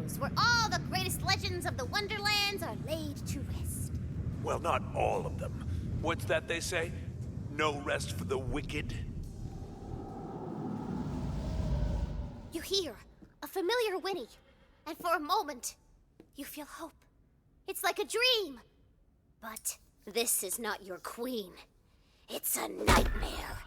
Heroes, where all the greatest legends of the Wonderlands are laid to rest. Well, not all of them. What's that they say? No rest for the wicked? You hear a familiar whinny, and for a moment, you feel hope. It's like a dream. But this is not your queen. It's a nightmare.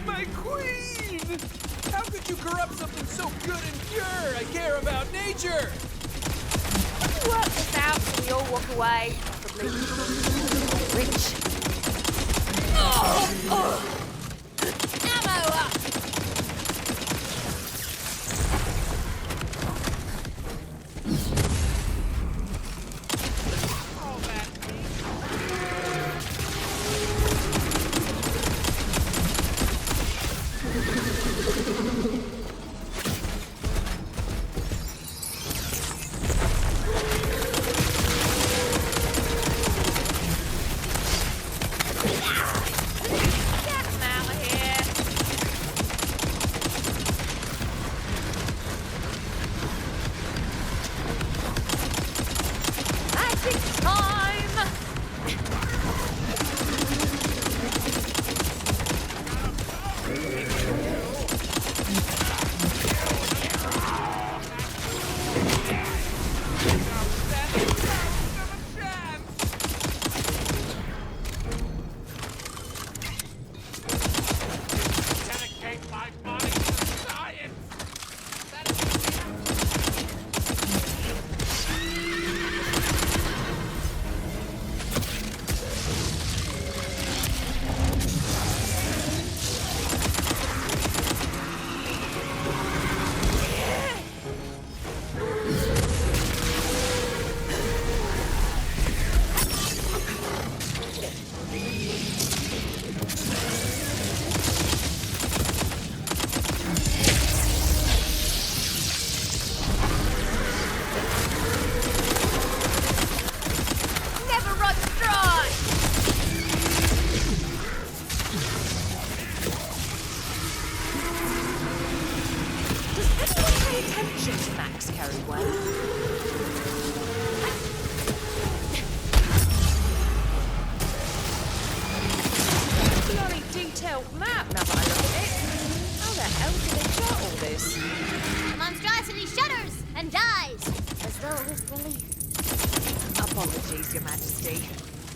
My queen! How could you corrupt something so good and pure? I care about nature! Can we work this out so we all walk away, probably rich? Ammo up! Map, now that I look at it. How the hell did they chart all this? The monstrosity shudders and dies, as though with relief. Apologies, Your Majesty.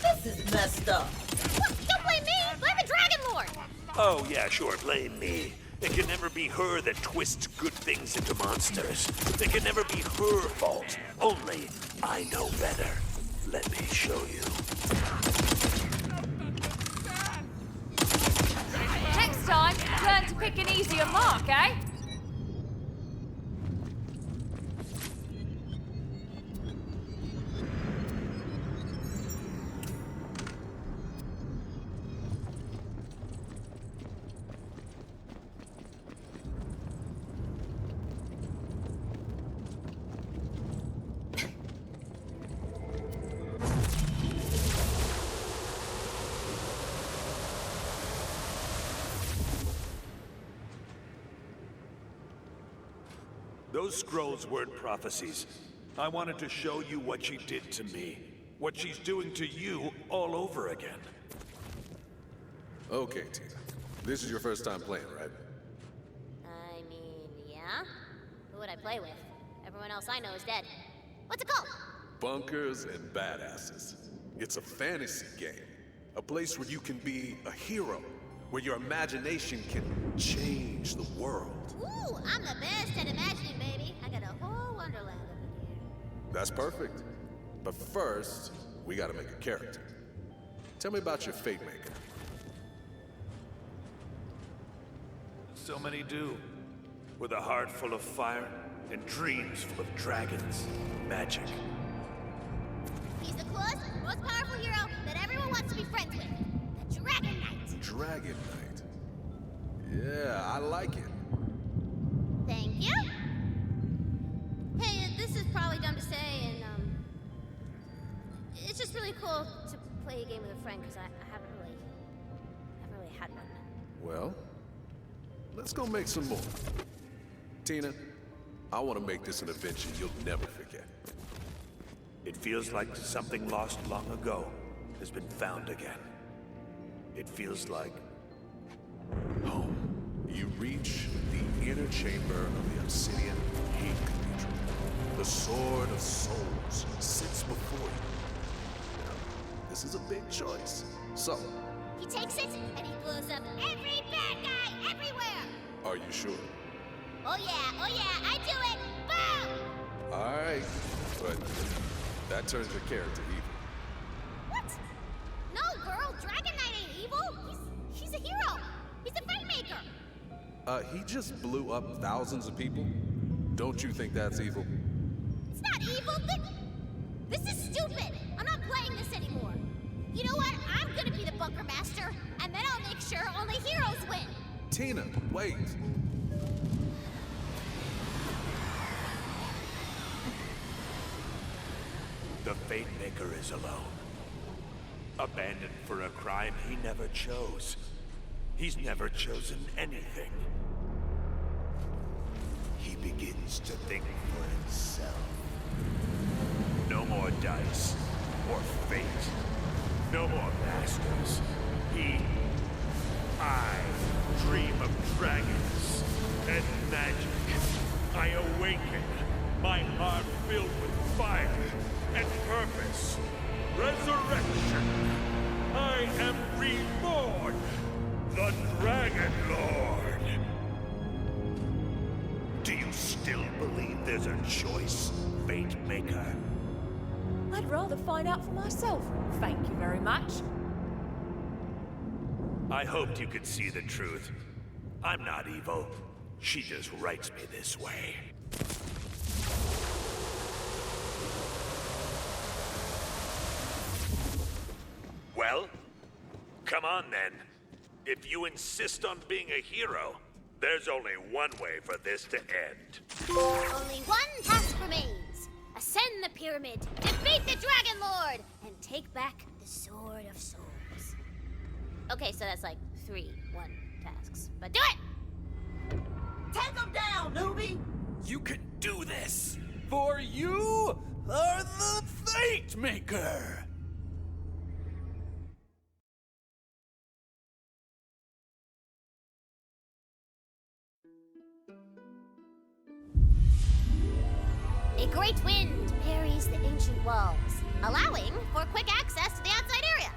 This is messed up. What? Don't blame me! Blame the Dragon Lord! Oh, yeah, sure, blame me. It can never be her that twists good things into monsters. It can never be her fault. Only I know better. Let me show you. Next time, learn to pick an easier mark, eh? Those scrolls weren't prophecies. I wanted to show you what she did to me. What she's doing to you all over again. Okay, Tina. This is your first time playing, right? I mean, yeah? Who would I play with? Everyone else I know is dead. What's it called? Bunkers and badasses. It's a fantasy game. A place where you can be a hero. Where your imagination can change the world. Ooh, I'm the best at imagining, baby. I got a whole Wonderland over here. That's perfect. But first, we gotta make a character. Tell me about your fate maker. So many do. With a heart full of fire and dreams full of dragons, magic. He's the coolest, most powerful hero that everyone wants to be friends with. The Dragon Knight. Dragon Knight. Yeah, I like it. Thank you. Hey, this is probably dumb to say, and, it's just cool to play a game with a friend because I haven't really had one. Well, let's go make some more. Tina, I want to make this an adventure you'll never forget. It feels like something lost long ago has been found again. It feels like Home. You reach the inner chamber of the obsidian hate cathedral. The sword of souls sits before you. Now, this is a big choice. So, He takes it and he blows up every bad guy everywhere. are you sure? Oh yeah, I do it. Boom! Alright, but that turns your character evil. What? No, girl, Dragon Knight ain't evil. He's a hero. He's a fight maker. He just blew up thousands of people. Don't you think that's evil? It's not evil. This is stupid. I'm not playing this anymore. You know what? I'm gonna be the bunker master, and then I'll make sure only heroes win. Tina, wait. the Fate Maker is alone. Abandoned for a crime he never chose. He's never chosen anything. He begins to think for himself. No more dice or fate. No more masters. I dream of dragons and magic. I awaken, my heart filled with fire and purpose. Resurrection. I am reborn, the Dragon Lord. Do you still believe there's a choice, Fate Maker? I'd rather find out for myself. Thank you very much. I hoped you could see the truth. I'm not evil. She just writes me this way. Well, come on then. If you insist on being a hero, there's only one way for this to end. Only one task remains. Ascend the pyramid, defeat the Dragon Lord, and take back the Sword of Souls. Okay, so that's like 3 tasks. But do it! Take them down, newbie! You can do this! For you are the Fate Maker! A great wind buries the ancient walls, allowing for quick access to the outside area.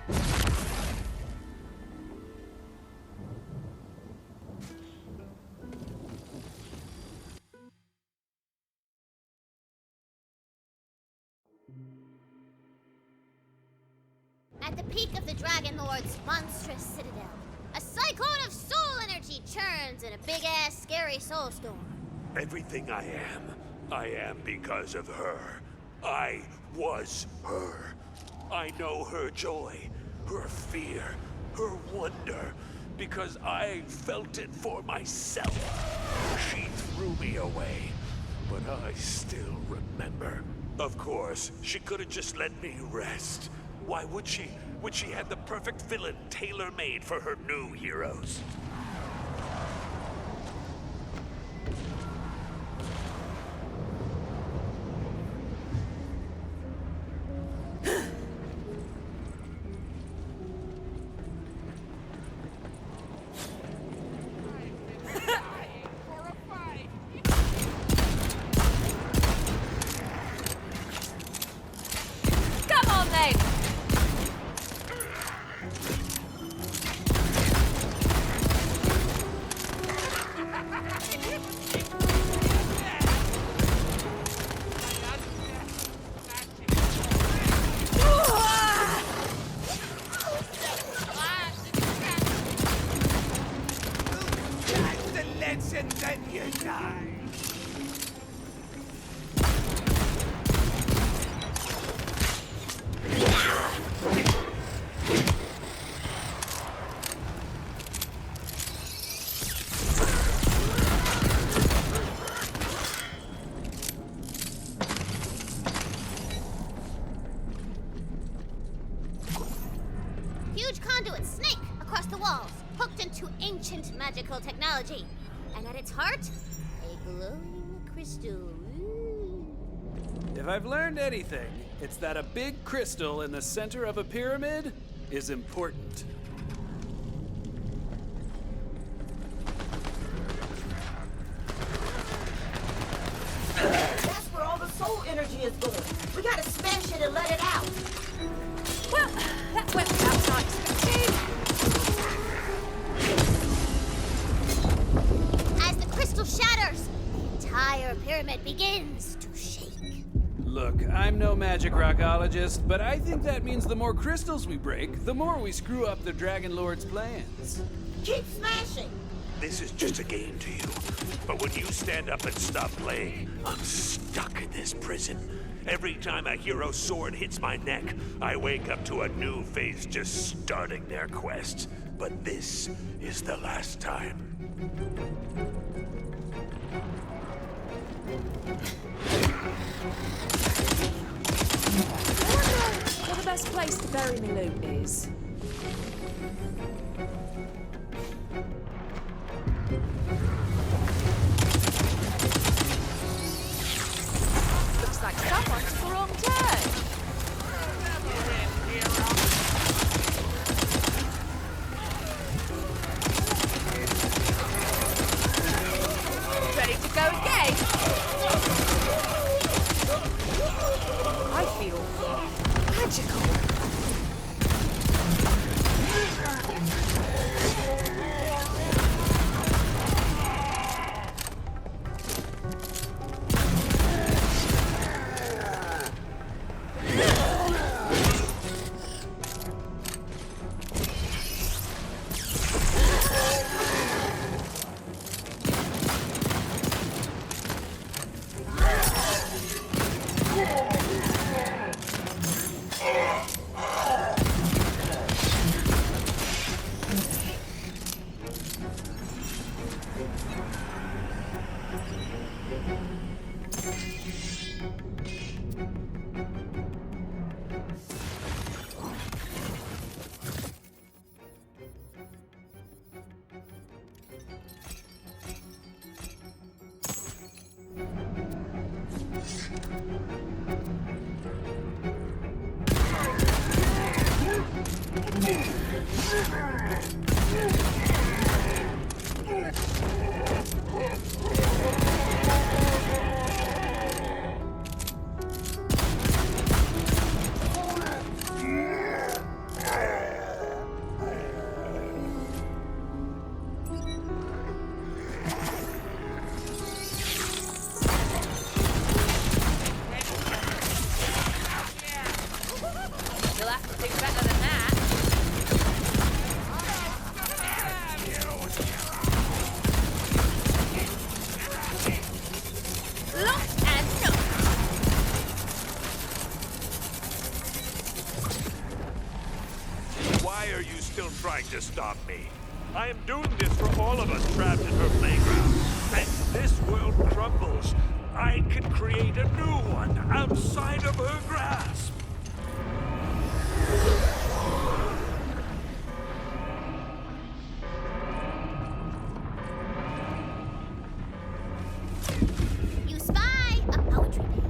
At the peak of the Dragon Lord's monstrous citadel, a cyclone of soul energy churns in a big-ass scary soul storm. Everything I am because of her. I was her. I know her joy, her fear, her wonder, because I felt it for myself. She threw me away, but I still remember. Of course, she could have just let me rest. Why would she? When she had the perfect villain tailor-made for her new heroes. Come on then! to ancient magical technology. And at its heart, a glowing crystal. If I've learned anything, it's that a big crystal in the center of a pyramid is important. That's where all the soul energy is going. We gotta smash it and let it out. Well, that went without our expected. As the crystal shatters, the entire pyramid begins to shake. Look, I'm no magic rockologist, but I think that means the more crystals we break, the more we screw up the Dragon Lord's plans. Keep smashing. This is just a game to you. But when you stand up and stop playing, I'm stuck in this prison. Every time a hero's sword hits my neck, I wake up to a new face just starting their quest. But this is the last time. I wonder what the best place to bury me loot is. Looks like someone took a wrong turn. Ready to go again? I feel magical. You'll have to do better than that. Locked and knocked. Why are you still trying to stop me? I am doing this for all of us trapped in her playground. And this world crumbles. I can create a new one outside of her grasp. You spy a poetry page.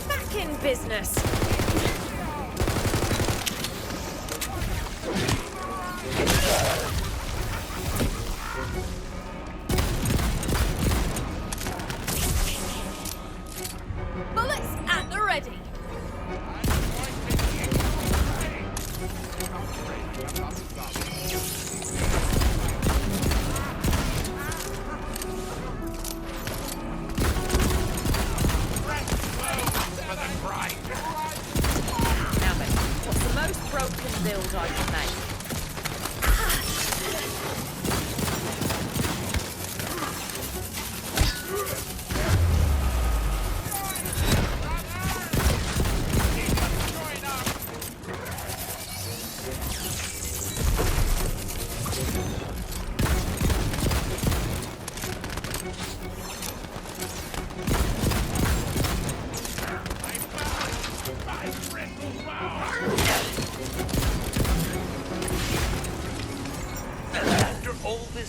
Back in business.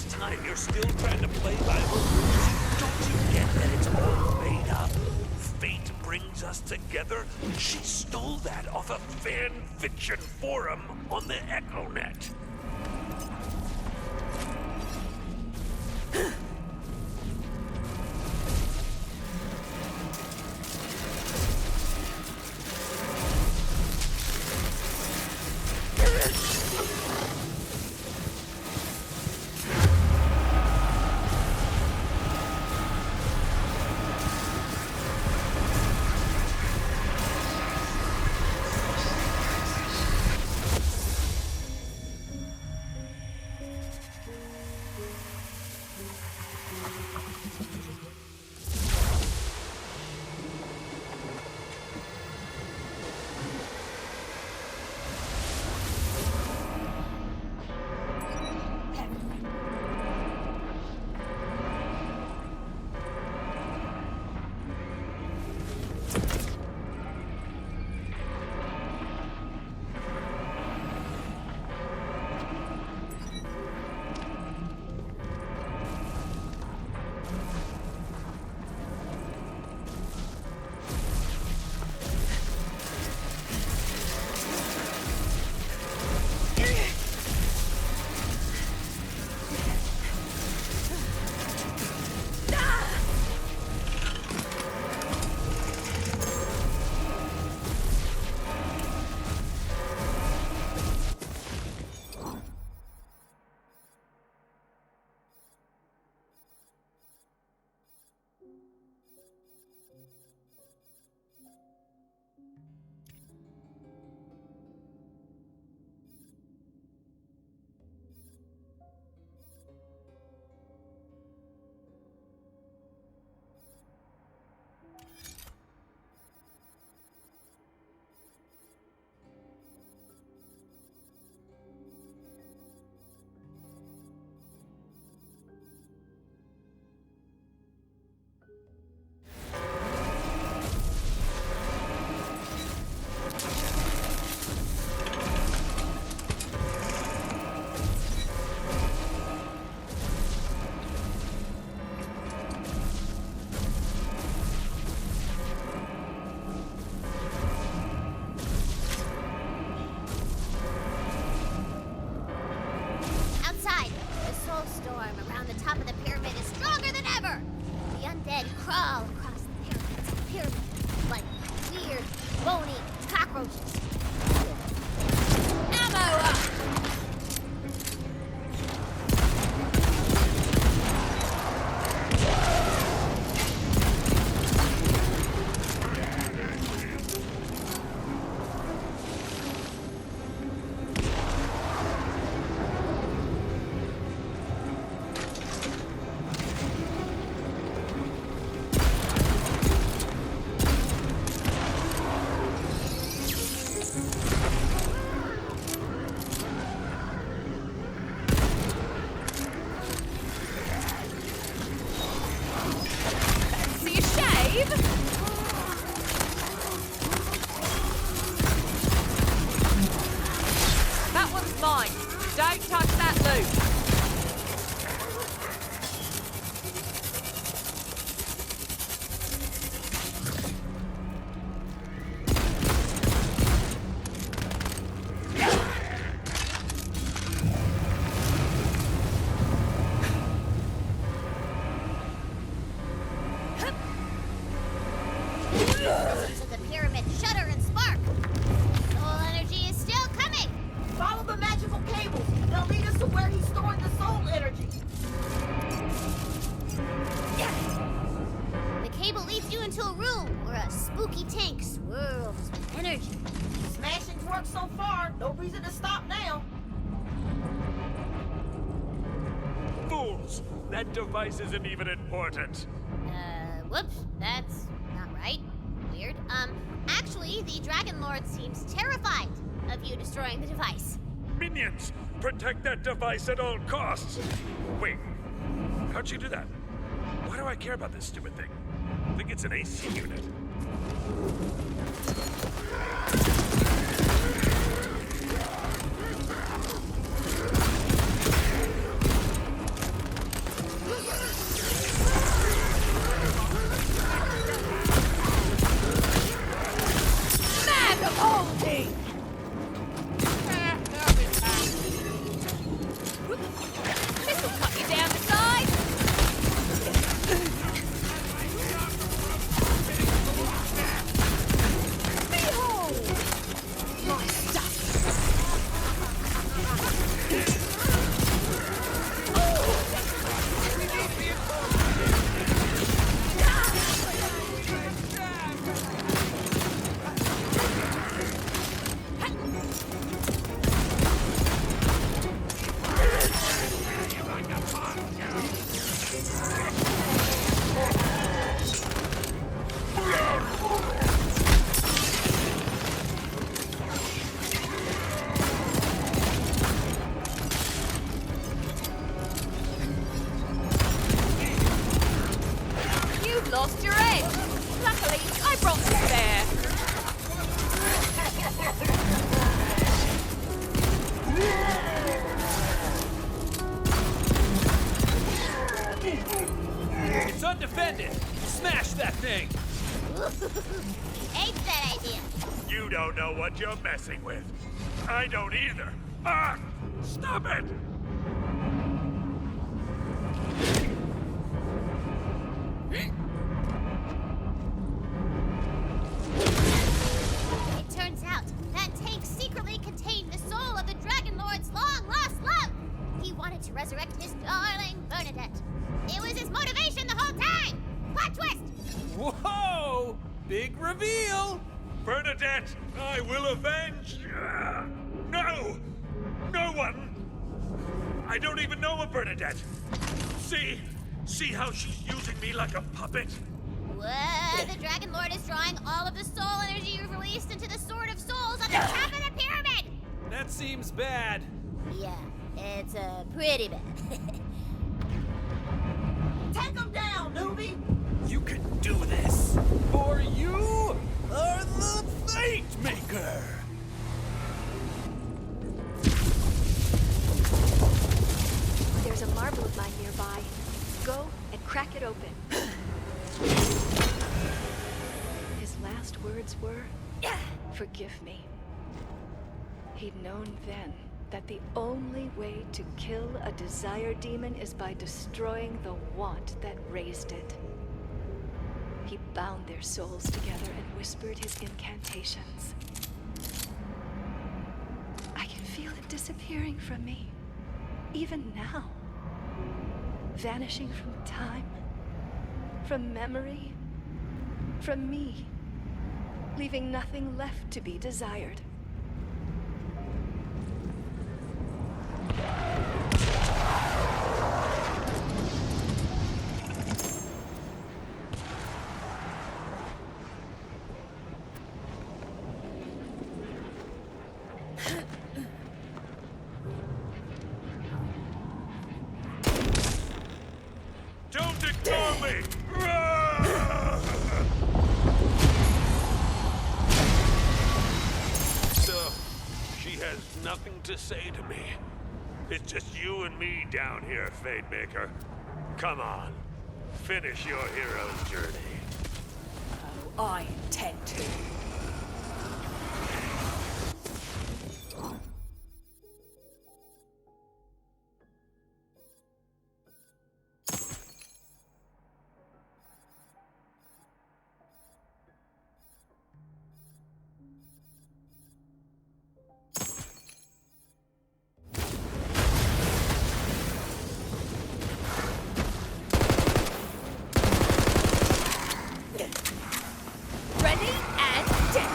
this time you're still trying to play by the rules? Don't you get that it's all made up? Fate brings us together. She stole that off a fan fiction forum on the EchoNet. To the pyramid shudder and spark. Soul energy is still coming. Follow the magical cables. They'll lead us to where he's storing the soul energy. The cable leads you into a room where a spooky tank swirls with energy. Smashing's worked so far. No reason to stop now. Fools! That device isn't even important. Whoops, that's not right. Weird. Actually, the Dragon Lord seems terrified of you destroying the device. Minions! Protect that device at all costs! Wait, how'd you do that? Why do I care about this stupid thing? I think it's an AC unit. undefended. Smash that thing. Ain't that idea? You don't know what you're messing with. I don't either. Ah! Stop it! It turns out that tank secretly contained the soul of the Dragon Lord's long-lost love. He wanted to resurrect his darling Bernadette. It was his motivation the whole time. Plot twist! Whoa! Big reveal! Bernadette, I will avenge! No! No one! I don't even know a Bernadette! See how she's using me like a puppet? Whoa, the Dragon Lord is drawing all of the soul energy you've released into the Sword of Souls on the top of the pyramid! That seems bad. Yeah, it's pretty bad. Take him down, newbie! You can do this! For you are the Fate Maker! There's a marble of mine nearby. Go and crack it open. His last words were, "Forgive me." He'd known then that the only way to kill a desire demon is by destroying the want that raised it. He bound their souls together and whispered his incantations. I can feel it disappearing from me, even now. Vanishing from time, from memory, from me, leaving nothing left to be desired. Don't ignore me! So, she has nothing to say to me. It's just you and me down here, Fate Maker. Come on, finish your hero's journey. Oh, I intend to. Ready and dead.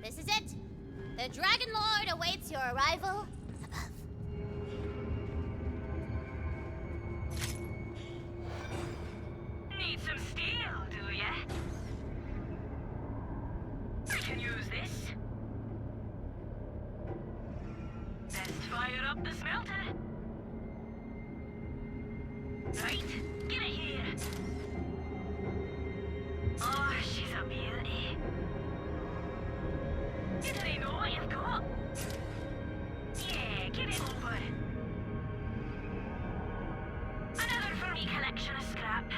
This is it. The Dragon Lord awaits your arrival above. Need some steel, do ya? I can use this. Best fire up the smelter. Right, get it here. Oh, she's a beauty. You don't know what you've got. Yeah, give it over. Another for me collection of scrap.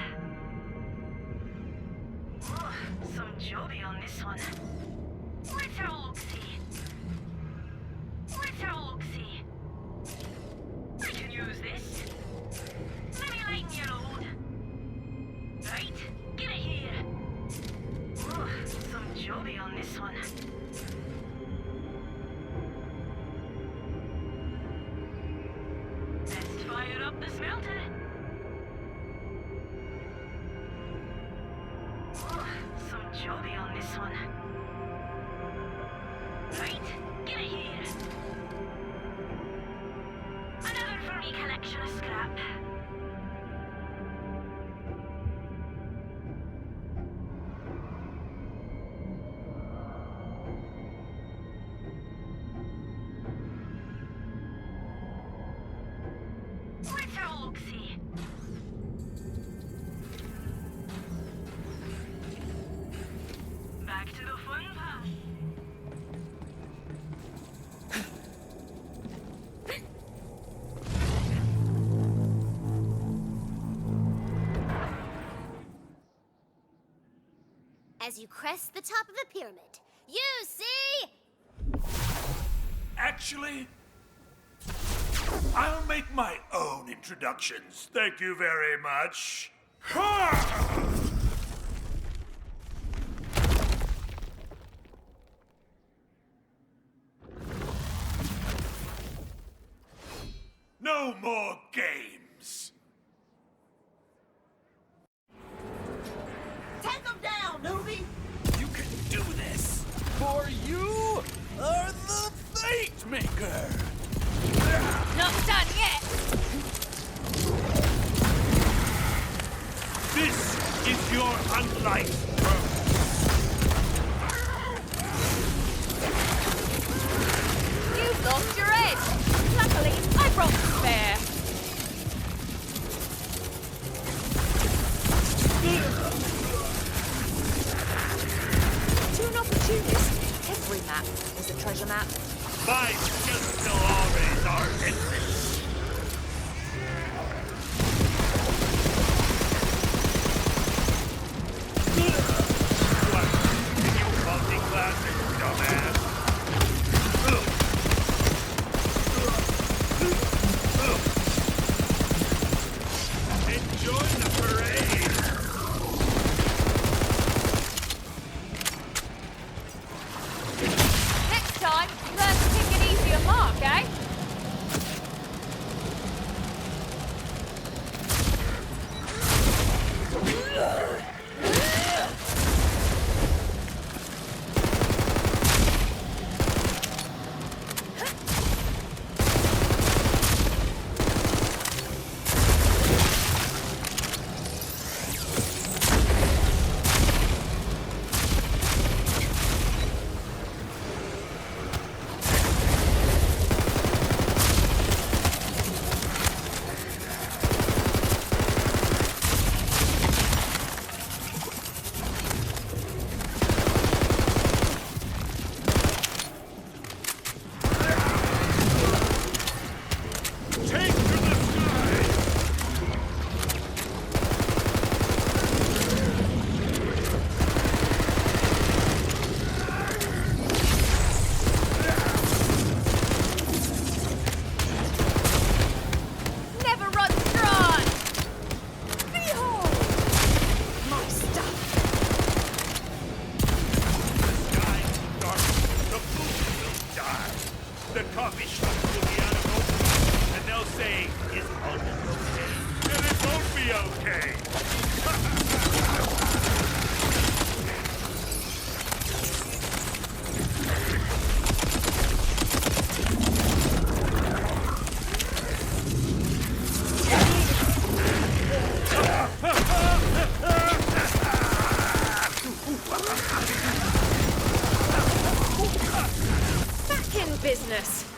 Oh, some jobby on this one. Let's have a look-see. Let's have a look-see. I can use this. Let me lighten your load. Right, get it here. Oh, some jobby on this one. Best fire up the smelter. Oh, some jobby on this one. Right, get it here. Another for me collection of scrap. Let's have a look-see. Back to the fun part. As you crest the top of the pyramid, you see... Actually, I'll make my own introductions. Thank you very much. Ha! No more games. Take them down, newbie! You can do this! For you are the Fate Maker! Not done yet! This is your unlife. You've lost your edge! Luckily, I brought to spare. To an opportunist, every map is a treasure map. My skills still always are endless. What? You multiclass, dumbass? Enjoy the parade! Next time, learn to pick an easier mark, eh? madness.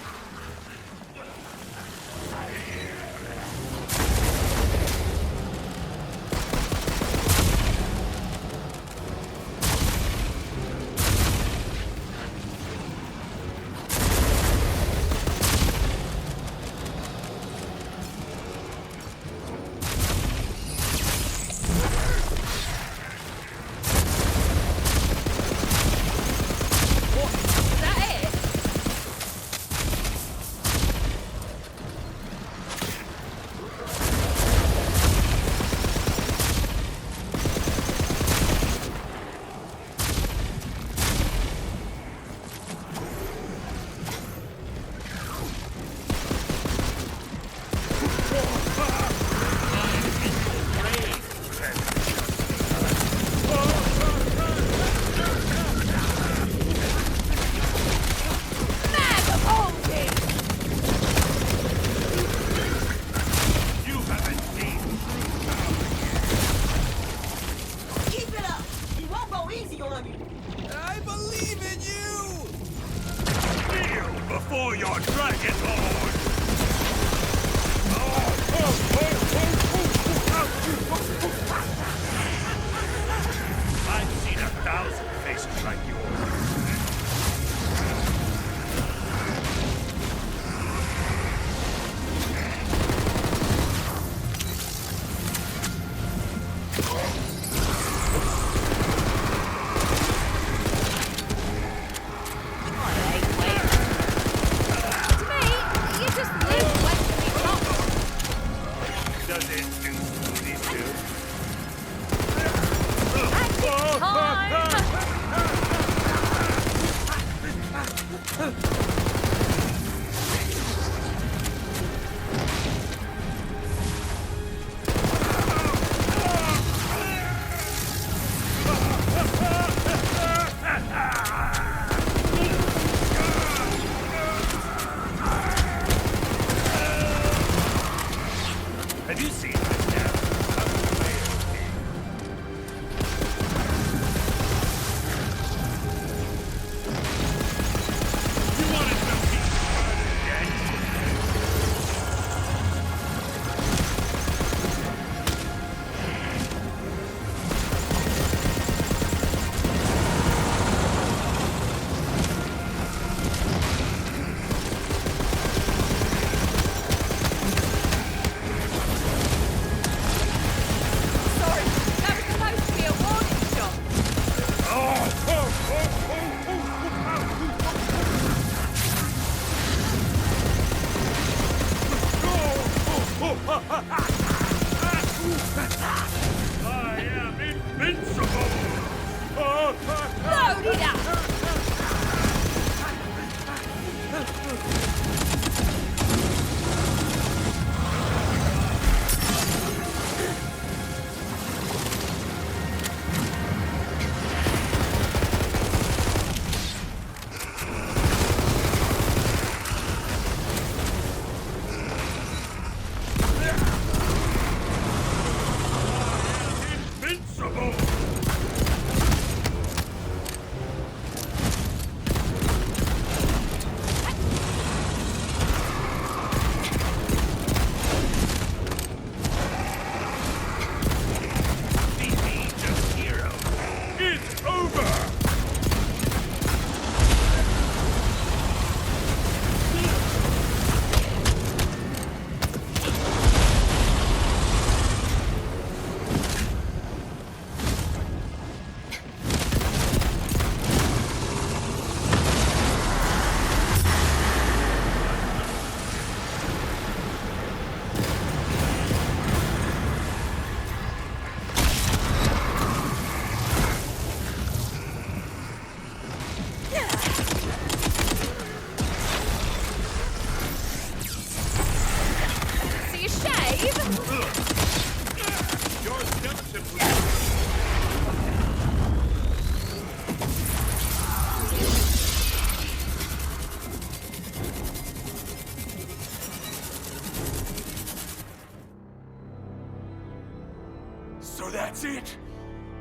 So that's it?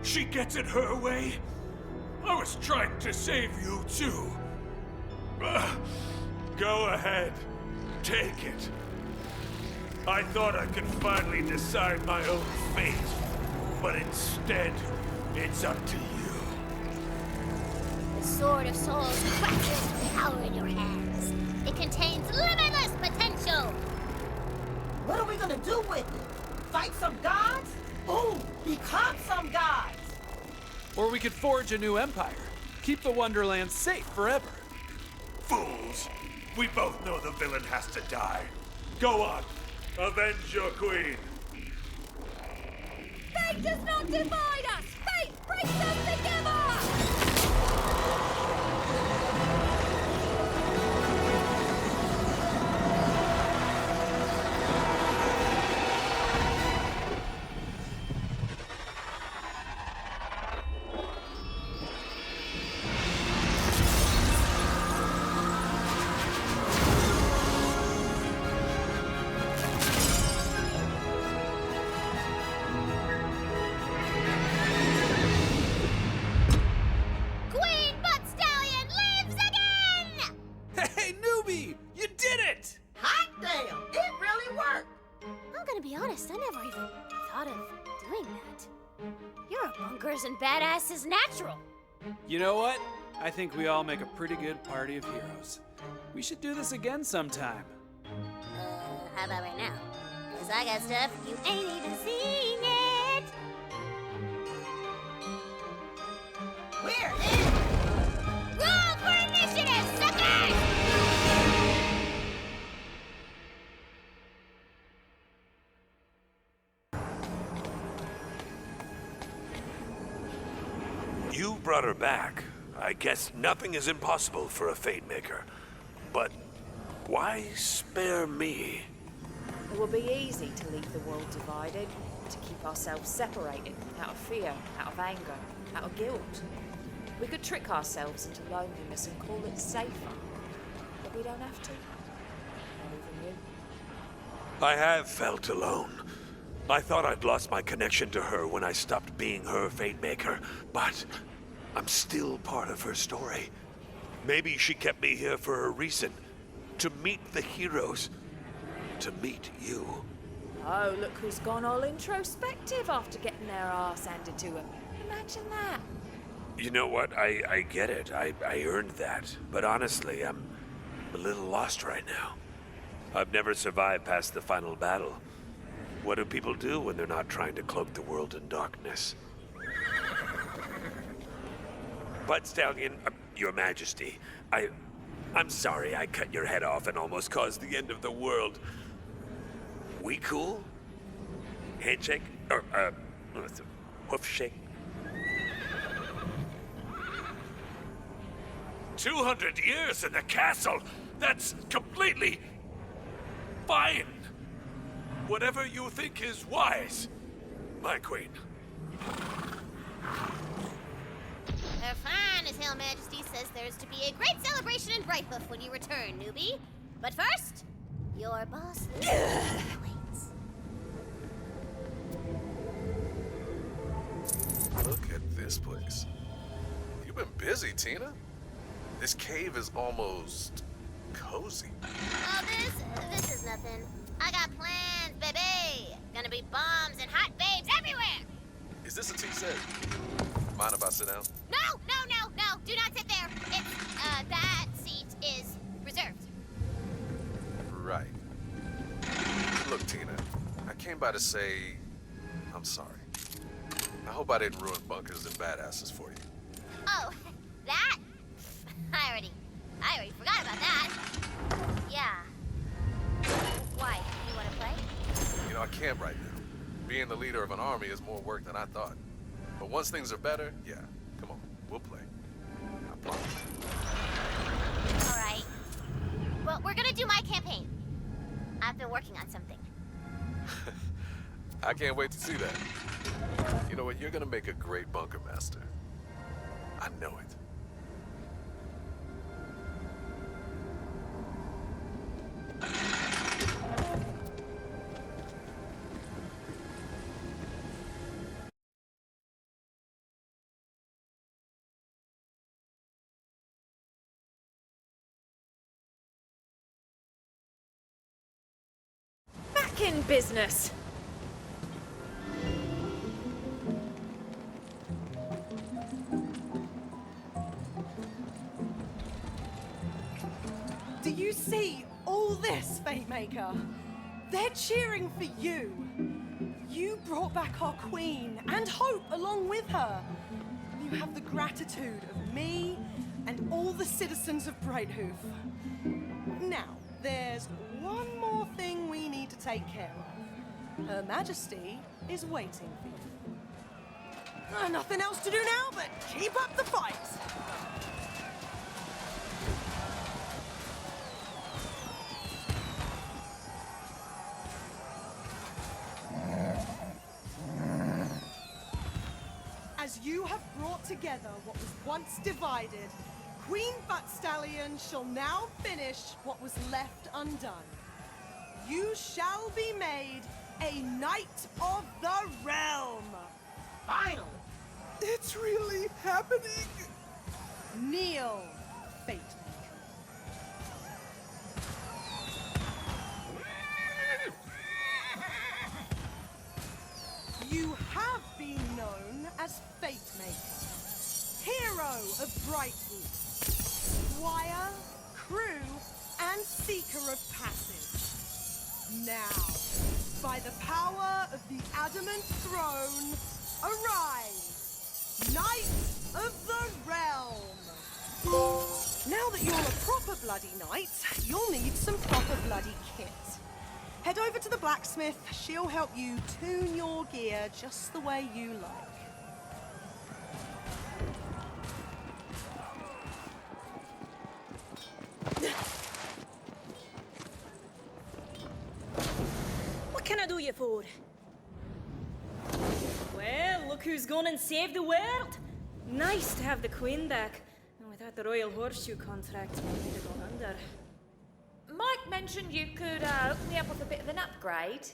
She gets it her way? I was trying to save you too. Go ahead. Take it. I thought I could finally decide my own fate, but instead, it's up to you. The Sword of Souls crackles with power in your hands. It contains limitless potential. What are we gonna do with it? Fight some gods? Ooh, become some gods! Or we could forge a new empire. Keep the Wonderlands safe forever. Fools! We both know the villain has to die. Go on, avenge your queen. Fate does not divide us! Fate brings us together! Queen Butt Stallion lives again! Hey, newbie! You did it! Hot damn! It really worked! I'm gonna be honest, I never even thought of doing that. You're a bunkers and badasses natural. You know what? I think we all make a pretty good party of heroes. We should do this again sometime. How about right now? Cause I got stuff you ain't even seen yet. We're in! Roll for initiative, suckers! You brought her back. I guess nothing is impossible for a Fate Maker. But why spare me? It will be easy to leave the world divided, to keep ourselves separated, out of fear, out of anger, out of guilt. We could trick ourselves into loneliness and call it safer. But we don't have to. Not even you. I have felt alone. I thought I'd lost my connection to her when I stopped being her Fate Maker, but I'm still part of her story. Maybe she kept me here for a reason. To meet the heroes. To meet you. Oh, look who's gone all introspective after getting their arse handed to him. Imagine that. You know what? I get it. I earned that. But honestly, I'm a little lost right now. I've never survived past the final battle. What do people do when they're not trying to cloak the world in darkness? But Stallion, Your Majesty, I'm sorry I cut your head off and almost caused the end of the world. We cool? Handshake? Or, hoof shake? 200 years in the castle! That's completely fine! Whatever you think is wise, my queen. Her fine, His Hail Majesty says there's to be a great celebration in Brighthoof when you return, newbie. But first, your boss waits. Look at this place. You've been busy, Tina. This cave is almost cozy. Oh, this is nothing. I got plans, baby. Gonna be bombs and hot babes everywhere. Is this a tea set? Mind if I sit down? No. Do not sit there. It's, that seat is reserved. Right. Look, Tina, I came by to say I'm sorry. I hope I didn't ruin bunkers and badasses for you. Oh, that? I already forgot about that. Yeah. Why? You want to play? You know, I can't right now. Being the leader of an army is more work than I thought. But once things are better, yeah, come on, we'll play. I promise. All right. Well, we're gonna do my campaign. I've been working on something. I can't wait to see that. You know what? You're gonna make a great bunker master. I know it. in business. Do you see all this, Fatemaker? They're cheering for you. You brought back our queen and hope along with her. You have the gratitude of me and all the citizens of Brighthoof. Now, there's one more thing we need to take care of. Her Majesty is waiting for you. Nothing else to do now but keep up the fight. As you have brought together what was once divided, Queen Buttstallion shall now finish what was left undone. You shall be made a Knight of the Realm. Finally. It's really happening. Kneel, Fatemaker. You have been known as Fatemaker, hero of Brighthoof, squire, crew, and seeker of passage. Now, by the power of the adamant throne, arise, Knight of the Realm. Now that you're a proper bloody knight, you'll need some proper bloody kit. Head over to the blacksmith. She'll help you tune your gear just the way you like. What can I do you for? Well, look who's gone and saved the world. Nice to have the Queen back. And without the Royal Horseshoe contract, we'd have gone under. Mike mentioned you could hook me up with a bit of an upgrade.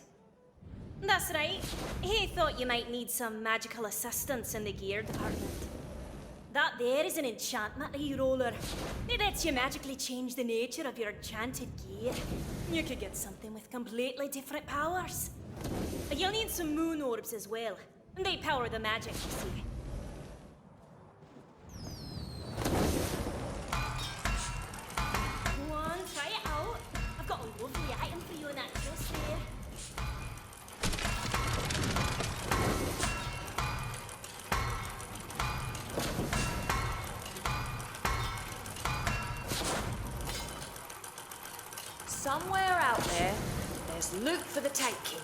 That's right. He thought you might need some magical assistance in the gear department. That there is an enchantment roller. It lets you magically change the nature of your enchanted gear. You could get something with completely different powers. You'll need some moon orbs as well, and they power the magic, you see. Go on, try it out. I've got a lovely item for you in that chest there. Somewhere out there, there's loot for the taking.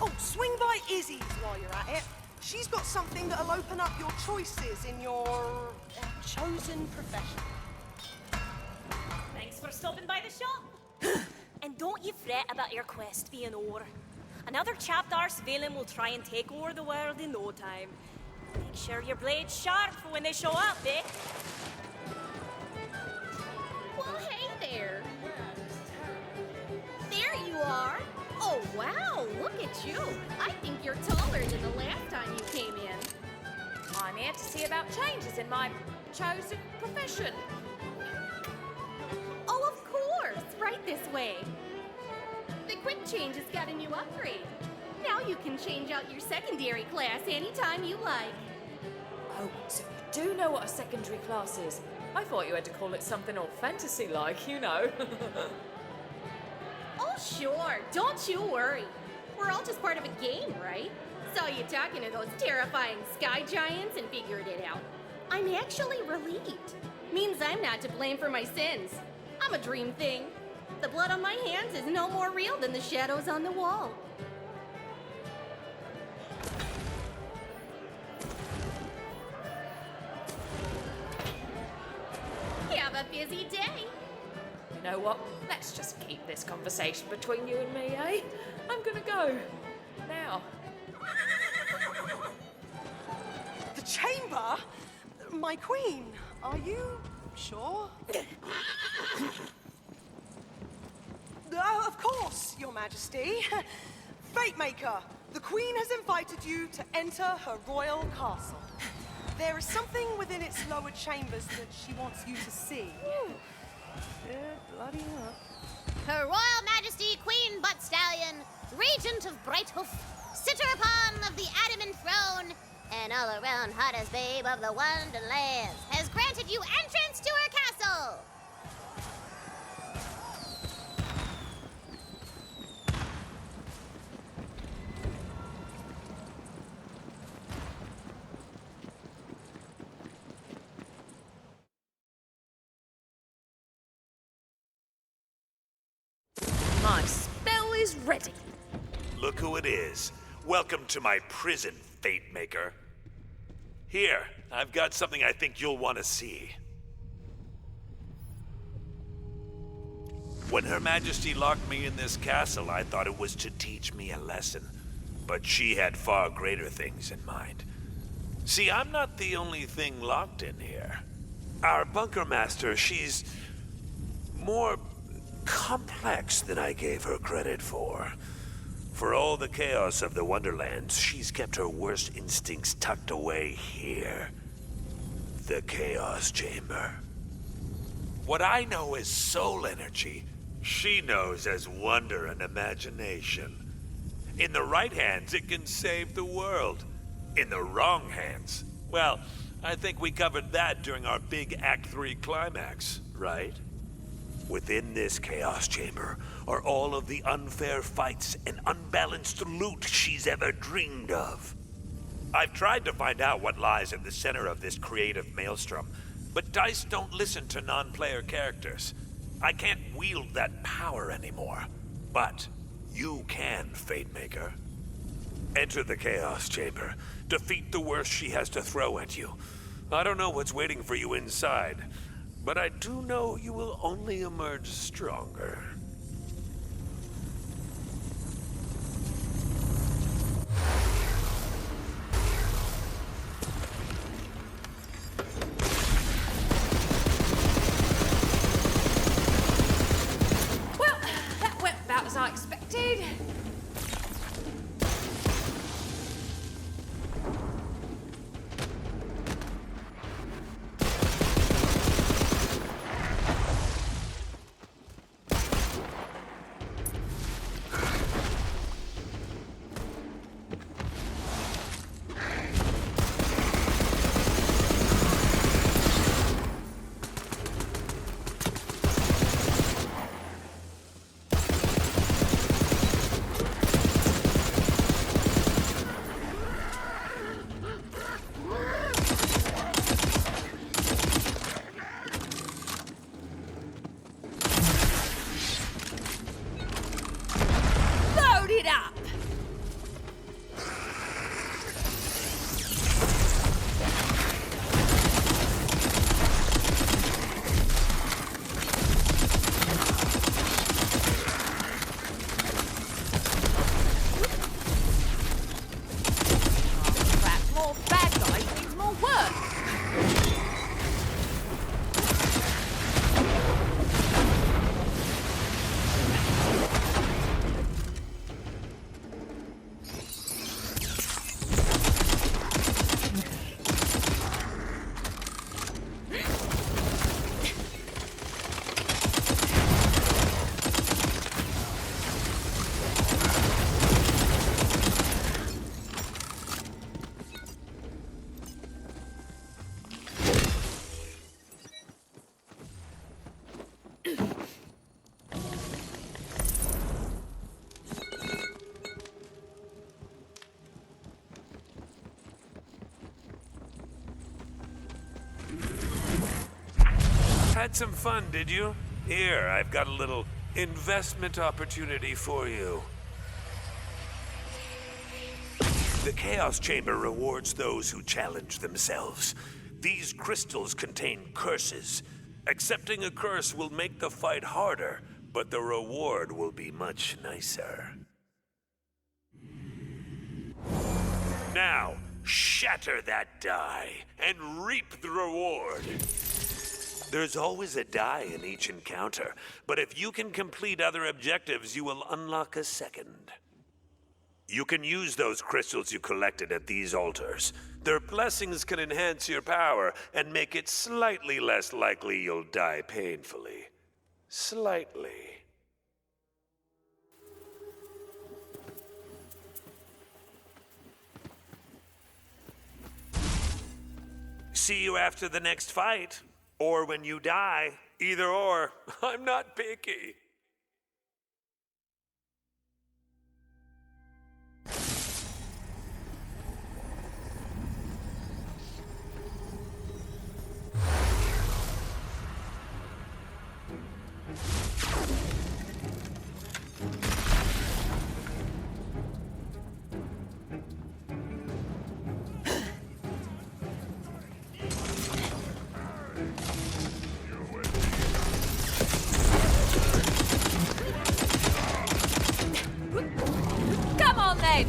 Oh, swing by Izzy's while you're at it. She's got something that'll open up your choices in your chosen profession. Thanks for stopping by the shop. And don't you fret about your quest being over. Another chapter Svelin will try and take over the world in no time. Make sure your blade's sharp for when they show up, eh? Well, hey there. There you are. Oh, wow, look at you. I think you're taller than the last time you came in. I'm here to see about changes in my chosen profession. Oh, of course, right this way. The quick change has got a new upgrade. Now you can change out your secondary class anytime you like. Oh, so you do know what a secondary class is? I thought you had to call it something all fantasy-like, you know. Oh, sure. Don't you worry. We're all just part of a game, right? Saw you talking to those terrifying sky giants and figured it out. I'm actually relieved. Means I'm not to blame for my sins. I'm a dream thing. The blood on my hands is no more real than the shadows on the wall. Have You know what? Let's just keep this conversation between you and me, eh? I'm gonna go. Now. The chamber? My queen, are you sure? Of course, Your Majesty. Fate Maker, the Queen has invited you to enter her royal castle. There is something within its lower chambers that she wants you to see. Good bloody luck. Her Royal Majesty Queen Butt Stallion, Regent of Brighthoof, sitter upon of the adamant throne, and all-around hottest babe of the Wonderlands, has granted you entrance to her castle. My spell is ready. Look who it is. Welcome to my prison, Fate Maker. Here, I've got something I think you'll want to see. When Her Majesty locked me in this castle, I thought it was to teach me a lesson. But she had far greater things in mind. See, I'm not the only thing locked in here. Our bunker master, she's more complex than I gave her credit for. For all the chaos of the Wonderlands, she's kept her worst instincts tucked away here. The Chaos Chamber. What I know as soul energy, she knows as wonder and imagination. In the right hands, it can save the world. In the wrong hands, well, I think we covered that during our big Act 3 climax, right? Within this Chaos Chamber are all of the unfair fights and unbalanced loot she's ever dreamed of. I've tried to find out what lies in the center of this creative maelstrom, but DICE don't listen to non-player characters. I can't wield that power anymore. But you can, Fate Maker. Enter the Chaos Chamber. Defeat the worst she has to throw at you. I don't know what's waiting for you inside, but I do know you will only emerge stronger. Well, that went about as I expected. Load it up! Crap, more bad guys means more work. Had some fun, did you? Here, I've got a little investment opportunity for you. The Chaos Chamber rewards those who challenge themselves. These crystals contain curses. Accepting a curse will make the fight harder, but the reward will be much nicer. Now, shatter that die and reap the reward. There's always a die in each encounter, but if you can complete other objectives, you will unlock a second. You can use those crystals you collected at these altars. Their blessings can enhance your power and make it slightly less likely you'll die painfully. Slightly. See you after the next fight. Or when you die. Either or. I'm not picky. Come on then!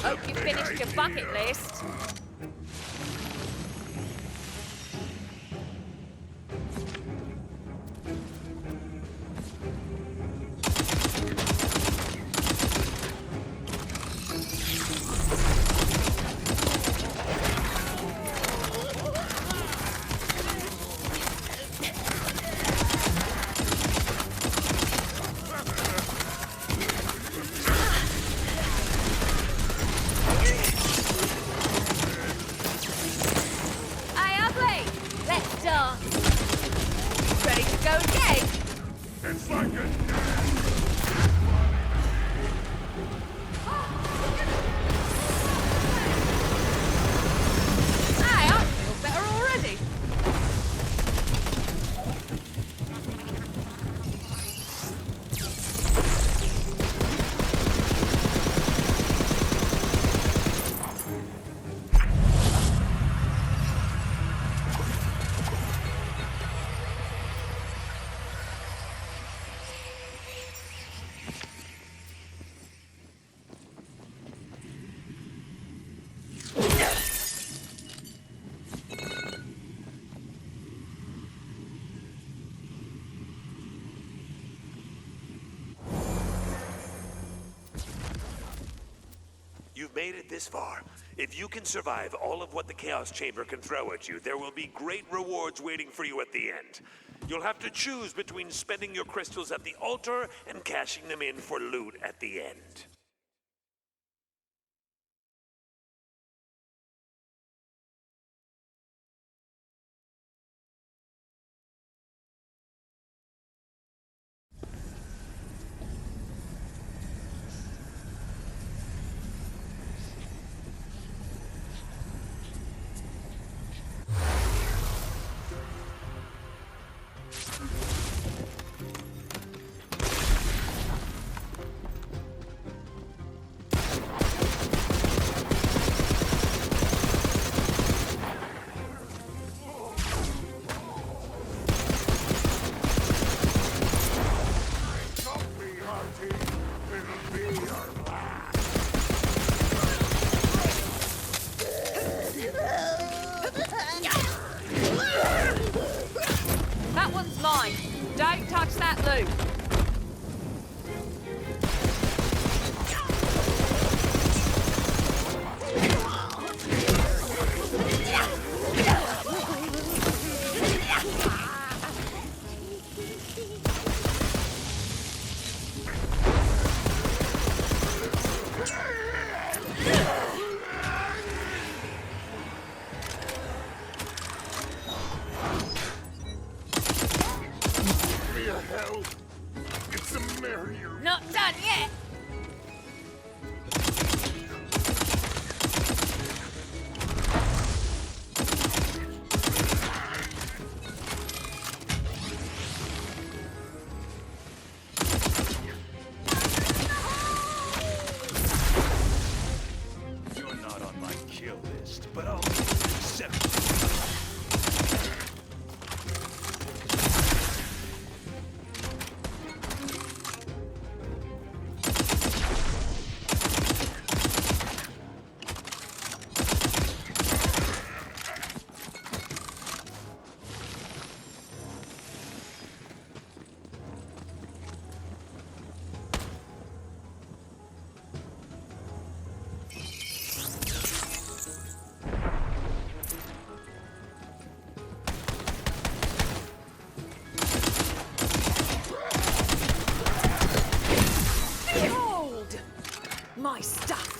Hope you finished your bucket list. Ready to go again? It's like a Hey, I feel better already. You've made it this far. If you can survive all of what the Chaos Chamber can throw at you, there will be great rewards waiting for you at the end. You'll have to choose between spending your crystals at the altar and cashing them in for loot at the end. against, but I'll accept it. My stuff!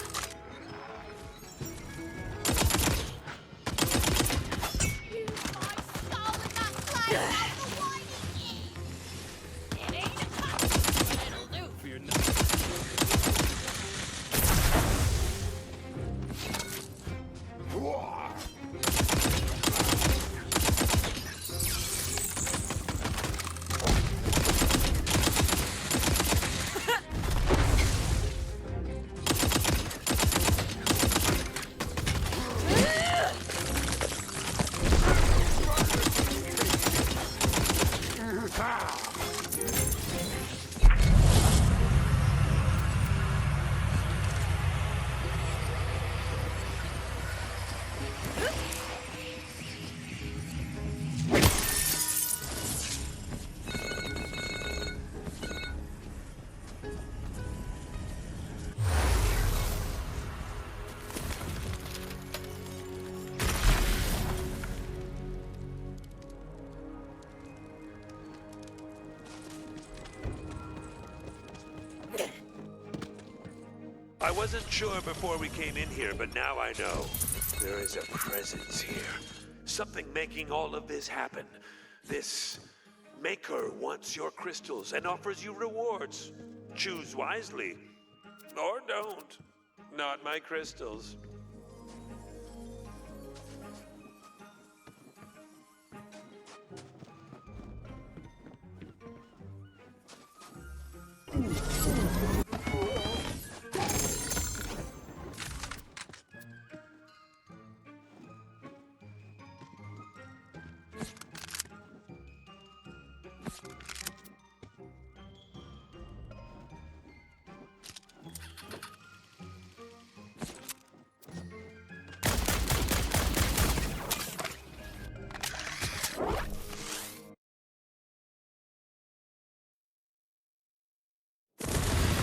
I wasn't sure before we came in here, but now I know. There is a presence here. Something making all of this happen. This maker wants your crystals and offers you rewards. Choose wisely. Or don't. Not my crystals.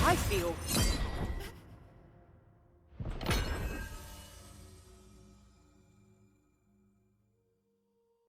I feel